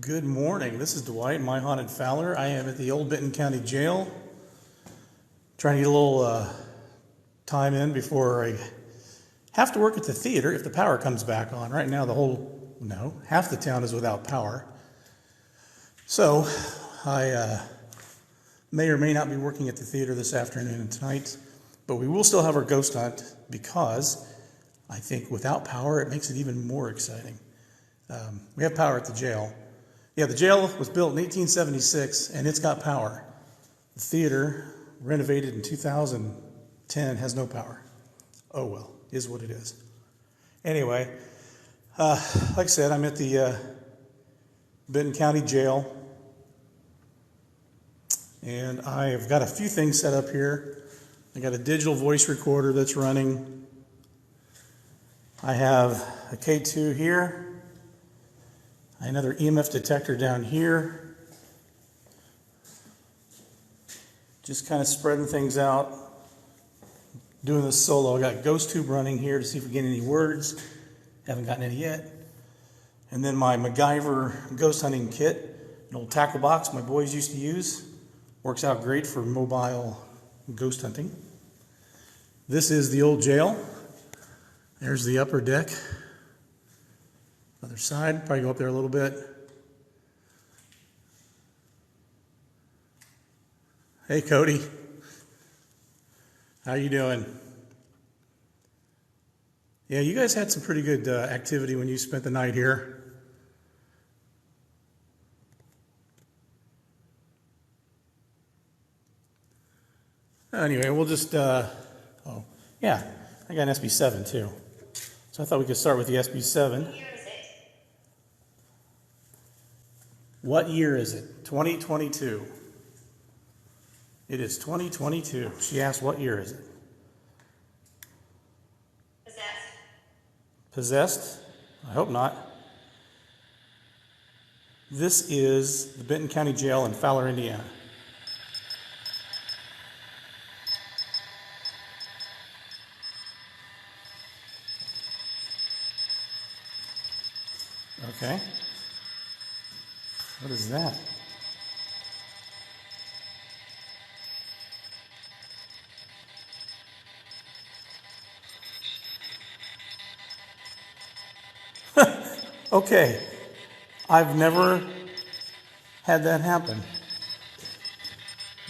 Good morning. This is Dwight, My Haunted Fowler. I am at the old Benton County Jail, trying to get a little time in before I have to work at the theater if the power comes back on. Right now, half the town is without power. So I may or may not be working at the theater this afternoon and tonight, but we will still have our ghost hunt because I think without power, it makes it even more exciting. We have power at the jail. Yeah, the jail was built in 1876, and it's got power. The theater, renovated in 2010, has no power. Oh well, is what it is. Anyway, like I said, I'm at the Benton County Jail, and I've got a few things set up here. I got a digital voice recorder that's running. I have a K2 here. Another EMF detector down here. Just kind of spreading things out. Doing this solo. I got Ghost Tube running here to see if we get any words. Haven't gotten any yet. And then my MacGyver ghost hunting kit, an old tackle box my boys used to use. Works out great for mobile ghost hunting. This is the old jail. There's the upper deck. Other side, probably go up there a little bit. Hey, Cody. How you doing? Yeah, you guys had some pretty good activity when you spent the night here. Anyway, we'll just, I got an SB7 too. So I thought we could start with the SB7. What year is it? 2022. It is 2022. She asked, what year is it? Possessed. Possessed? I hope not. This is the Benton County Jail in Fowler, Indiana. Okay. What is that? Okay. I've never had that happen.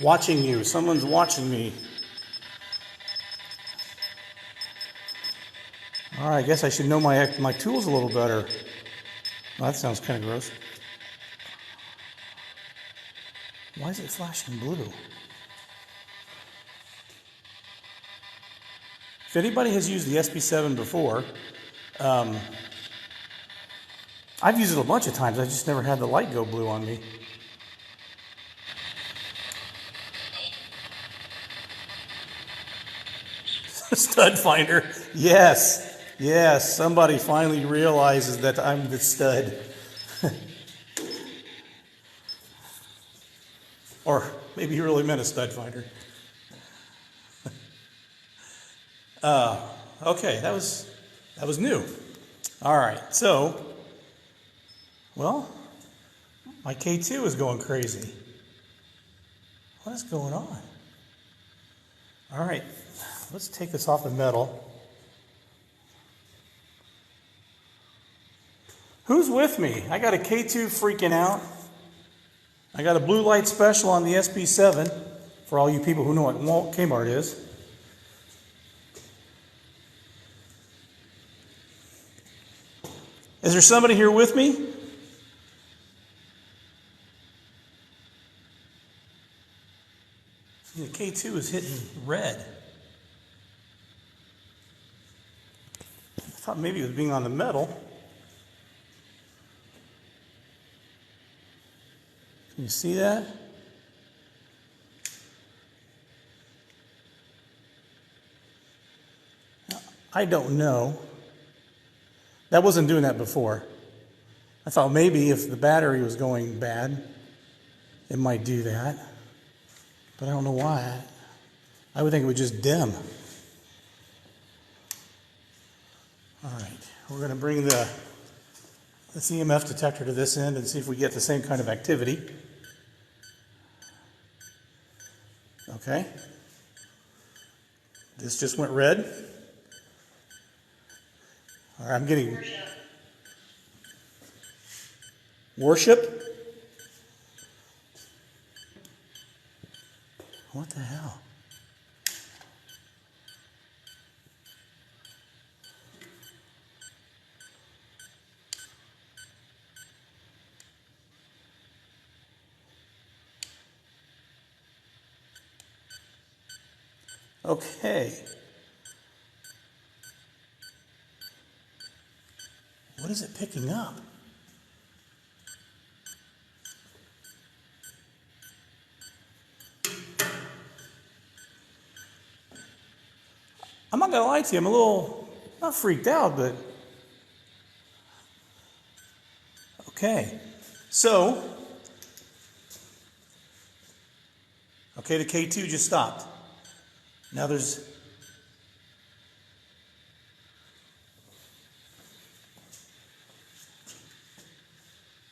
Watching you. Someone's watching me. All right, I guess I should know my tools a little better. Well, that sounds kind of gross. Why is it flashing blue? If anybody has used the SB7 before, I've used it a bunch of times. I just never had the light go blue on me. Stud finder. Yes. Yes. Somebody finally realizes that I'm the stud. Or maybe he really meant a stud finder. Okay, that was new. All right, so, well, my K2 is going crazy. What is going on? All right, let's take this off the metal. Who's with me? I got a K2 freaking out. I got a blue light special on the SB7 for all you people who know what Kmart is. Is there somebody here with me? The K2 is hitting red. I thought maybe it was being on the metal. Can you see that? I don't know. That wasn't doing that before. I thought maybe if the battery was going bad, it might do that. But I don't know why. I would think it would just dim. All right, we're going to bring the this EMF detector to this end and see if we get the same kind of activity. Okay. This just went red. All right, I'm getting worship. What the hell? Okay. What is it picking up? I'm not going to lie to you, I'm a little, not freaked out, but okay. So, okay, the K2 just stopped. Now there's,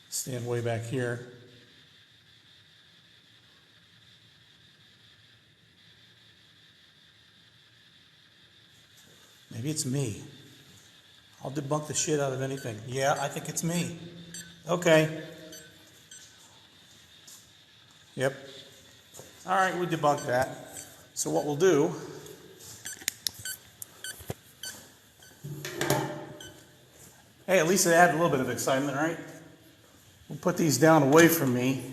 stand way back here. Maybe it's me. I'll debunk the shit out of anything. Yeah, I think it's me. Okay. Yep. All right, we debunked that. So what we'll do, hey, at least it added a little bit of excitement, right? We'll put these down away from me.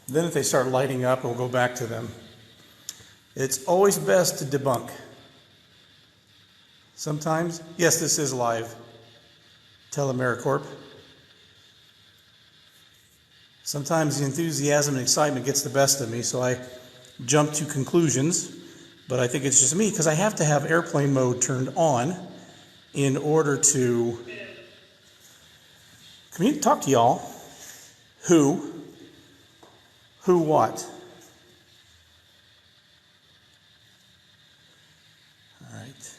Then if they start lighting up, we'll go back to them. It's always best to debunk. Sometimes, yes, this is live. TeleAmericorp. Sometimes the enthusiasm and excitement gets the best of me, so I jump to conclusions. But I think it's just me, because I have to have airplane mode turned on in order to talk to y'all. Who what? All right.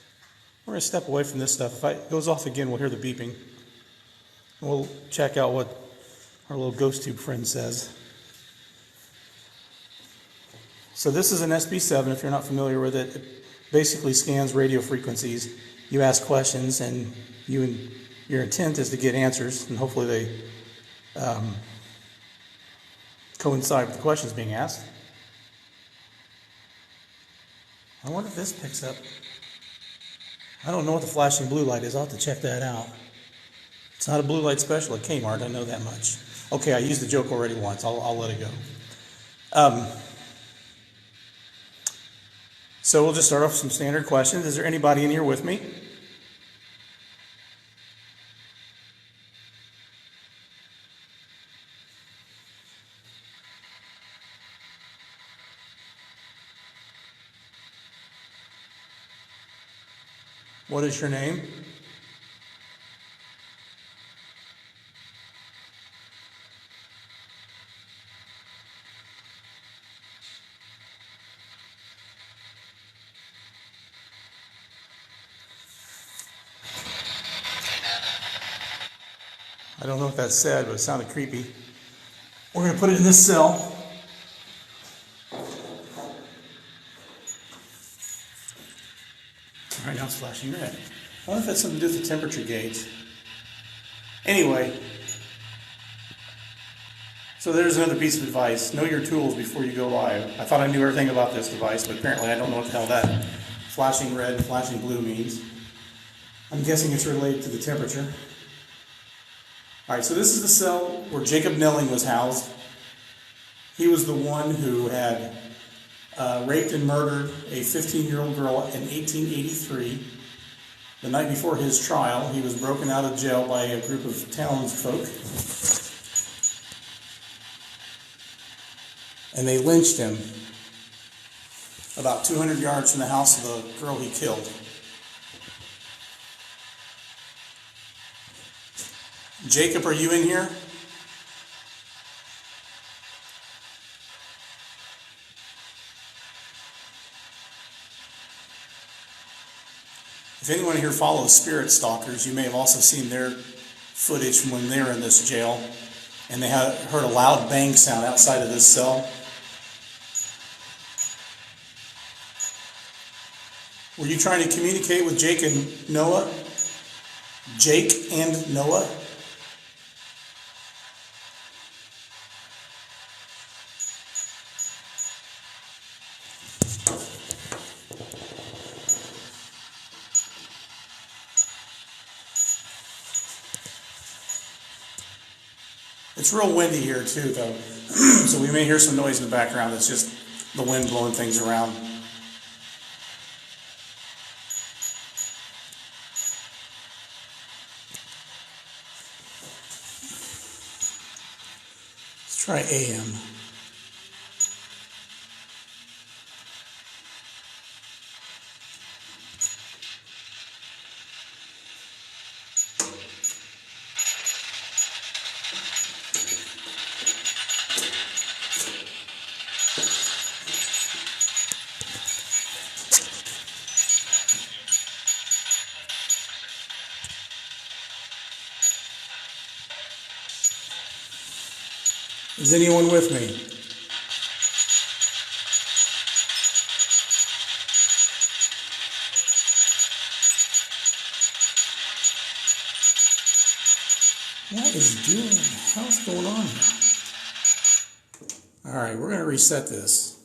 We're going to step away from this stuff. If it goes off again, we'll hear the beeping. We'll check out what our little ghost tube friend says. So this is an SB7, if you're not familiar with it. It basically scans radio frequencies. You ask questions, and your intent is to get answers, and hopefully they coincide with the questions being asked. I wonder if this picks up. I don't know what the flashing blue light is. I'll have to check that out. It's not a blue light special at Kmart, I know that much. Okay, I used the joke already once. I'll let it go. So we'll just start off with some standard questions. Is there anybody in here with me? What is your name? I don't know what that said, but it sounded creepy. We're going to put it in this cell. All right, now it's flashing red. I wonder if that's something to do with the temperature gauge. Anyway, so there's another piece of advice. Know your tools before you go live. I thought I knew everything about this device, but apparently I don't know what the hell that flashing red and flashing blue means. I'm guessing it's related to the temperature. All right, so this is the cell where Jacob Nelling was housed. He was the one who had raped and murdered a 15-year-old girl in 1883. The night before his trial, he was broken out of jail by a group of townsfolk, and they lynched him about 200 yards from the house of the girl he killed. Jacob, are you in here? If anyone here follows spirit stalkers, you may have also seen their footage from when they were in this jail, and they heard a loud bang sound outside of this cell. Were you trying to communicate with Jake and Noah? Jake and Noah? It's real windy here too, though, so we may hear some noise in the background. It's just the wind blowing things around. Let's try AM. Is anyone with me? What is doing? How's going on here? All right, we're going to reset this.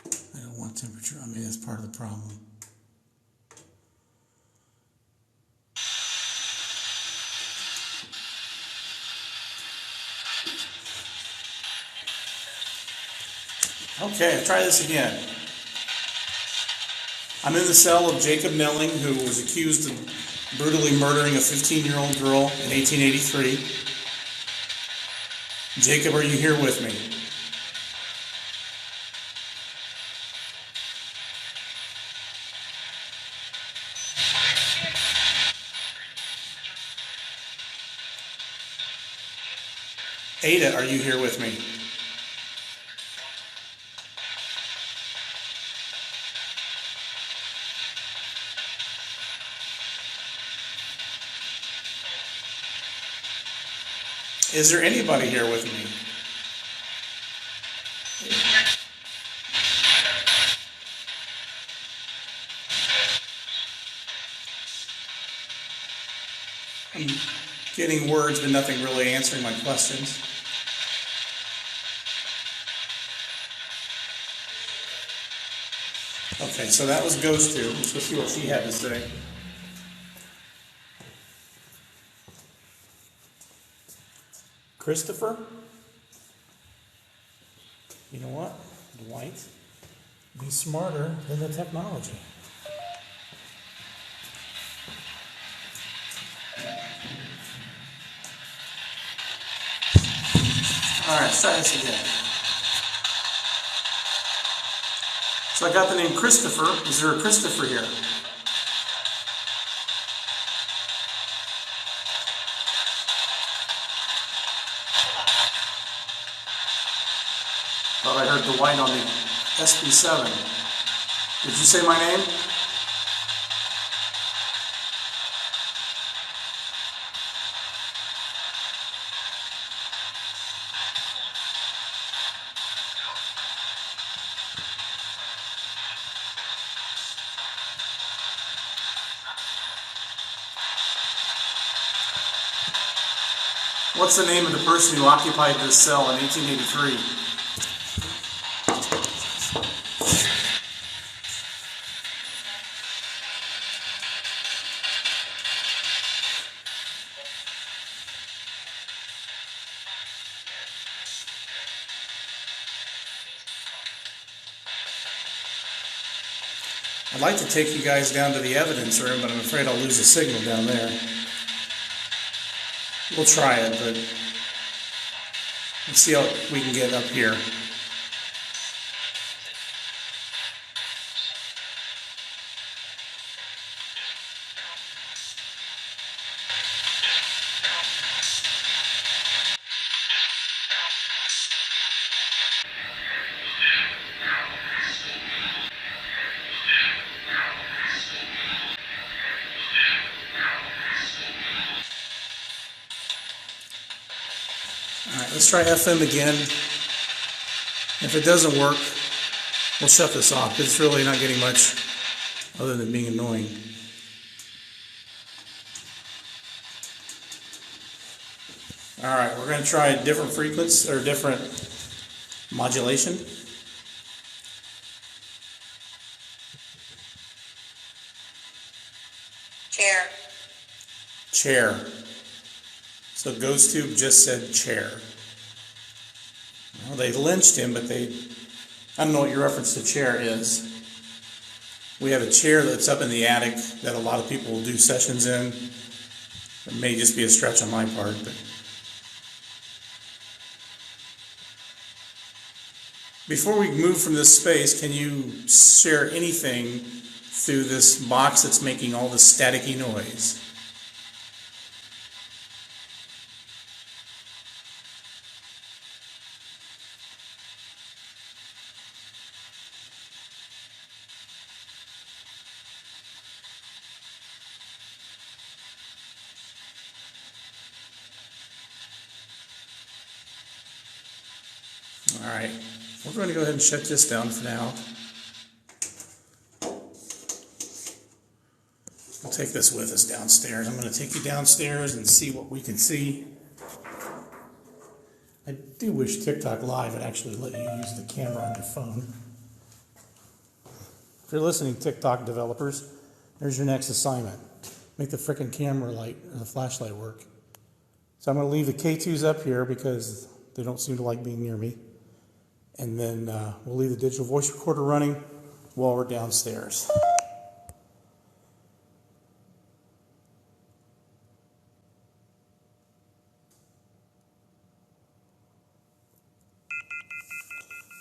I don't want temperature. I mean, that's part of the problem. Okay, try this again. I'm in the cell of Jacob Nelling, who was accused of brutally murdering a 15-year-old girl in 1883. Jacob, are you here with me? Ada, are you here with me? Is there anybody here with me? I'm getting words, but nothing really answering my questions. Okay, so that was Ghost 2. Let's go see what she had to say. Christopher? You know what, Dwight? Be smarter than the technology. All right, let's try this again. So I got the name Christopher. Is there a Christopher here? Thought I heard Dwight on the SB7. Did you say my name? What's the name of the person who occupied this cell in 1883? I'd like to take you guys down to the evidence room, but I'm afraid I'll lose a signal down there. We'll try it, but let's see how we can get up here. let's try FM again. If it doesn't work, we'll shut this off because it's really not getting much other than being annoying. All right, we're going to try a different frequency or different modulation. Chair. Chair. So GhostTube just said chair. Well, they lynched him, but I don't know what your reference to chair is. We have a chair that's up in the attic that a lot of people will do sessions in. It may just be a stretch on my part, but before we move from this space, can you share anything through this box that's making all this staticky noise? All right, we're going to go ahead and shut this down for now. We'll take this with us downstairs. I'm going to take you downstairs and see what we can see. I do wish TikTok Live would actually let you use the camera on your phone. If you're listening, TikTok developers, there's your next assignment. Make the frickin' camera light or the flashlight work. So I'm going to leave the K2s up here because they don't seem to like being near me. And then we'll leave the digital voice recorder running while we're downstairs.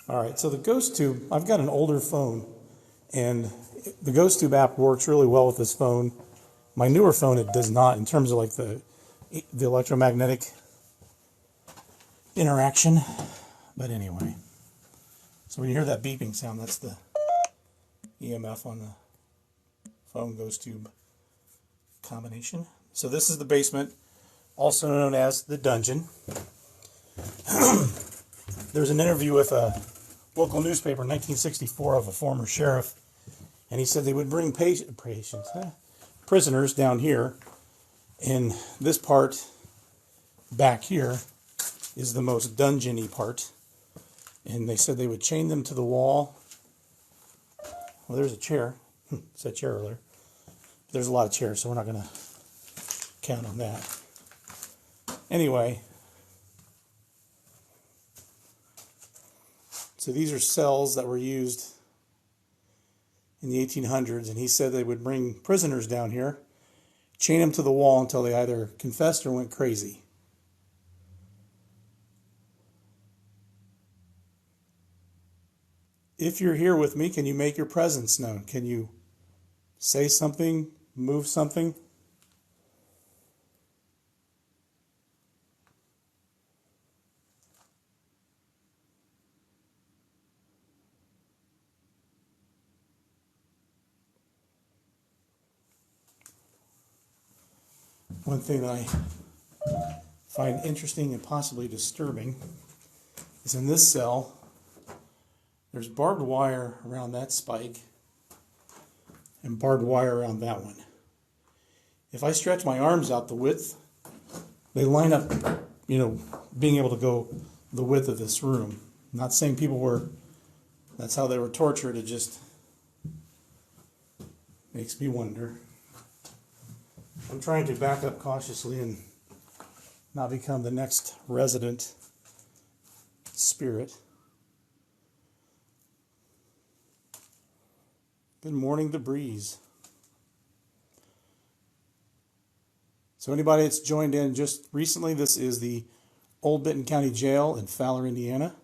All right, so the GhostTube, I've got an older phone, and the GhostTube app works really well with this phone. My newer phone, it does not in terms of like the electromagnetic interaction. But anyway. So when you hear that beeping sound, that's the EMF on the phone GhostTube combination. So this is the basement, also known as the dungeon. There's an interview with a local newspaper in 1964 of a former sheriff, and he said they would bring prisoners down here, and this part back here is the most dungeony part. And they said they would chain them to the wall. Well, there's a chair. Said chair earlier. There's a lot of chairs, so we're not going to count on that. Anyway, so these are cells that were used in the 1800s, and he said they would bring prisoners down here, chain them to the wall until they either confessed or went crazy. If you're here with me, can you make your presence known? Can you say something, move something? One thing that I find interesting and possibly disturbing is in this cell, there's barbed wire around that spike and barbed wire around that one. If I stretch my arms out the width, they line up, being able to go the width of this room. I'm not saying that's how they were tortured. It just makes me wonder. I'm trying to back up cautiously and not become the next resident spirit. Good morning, the breeze. So anybody that's joined in just recently, this is the Old Benton County Jail in Fowler, Indiana.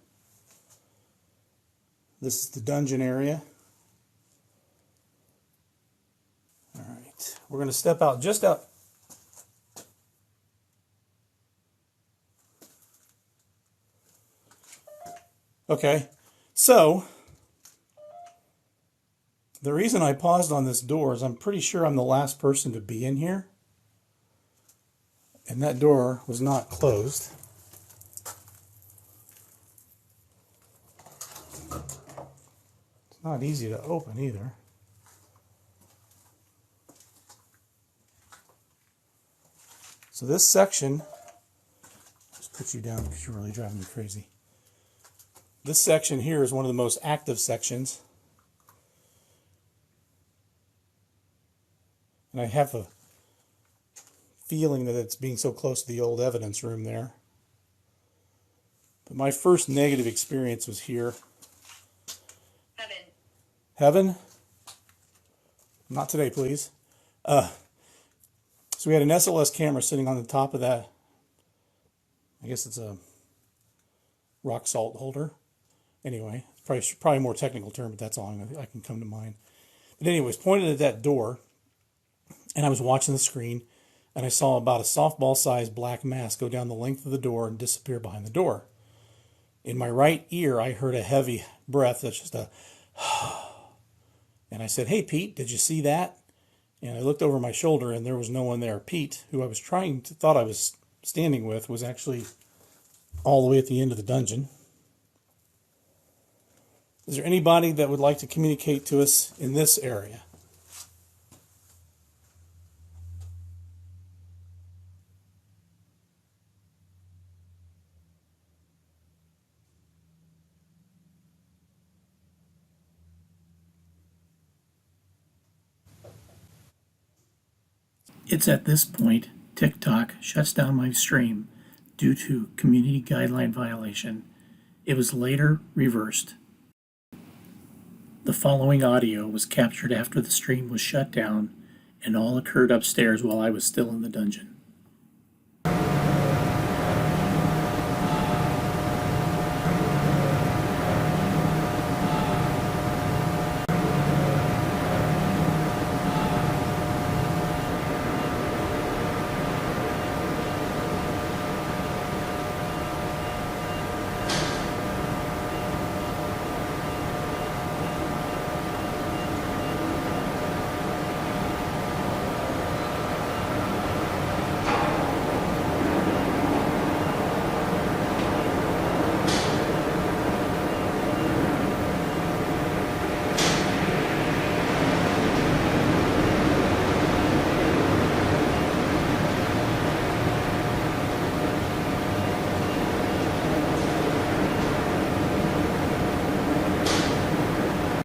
This is the dungeon area. All right, we're going to step out just out. Okay, so the reason I paused on this door is I'm pretty sure I'm the last person to be in here. And that door was not closed. Not easy to open either. So this section, just put you down because you're really driving me crazy. This section here is one of the most active sections. And I have a feeling that it's being so close to the old evidence room there. But my first negative experience was here. Heaven. Heaven? Not today, please. So we had an SLS camera sitting on the top of that. I guess it's a rock salt holder. Anyway, probably a more technical term, but that's all I can come to mind. But anyways, pointed at that door, and I was watching the screen, and I saw about a softball-sized black mass go down the length of the door and disappear behind the door. In my right ear, I heard a heavy breath. That's just a... And I said, "Hey, Pete, did you see that?" And I looked over my shoulder, and there was no one there. Pete, who I was thought I was standing with, was actually all the way at the end of the dungeon. Is there anybody that would like to communicate to us in this area? It's at this point TikTok shuts down my stream due to community guideline violation. It was later reversed. The following audio was captured after the stream was shut down, and all occurred upstairs while I was still in the dungeon.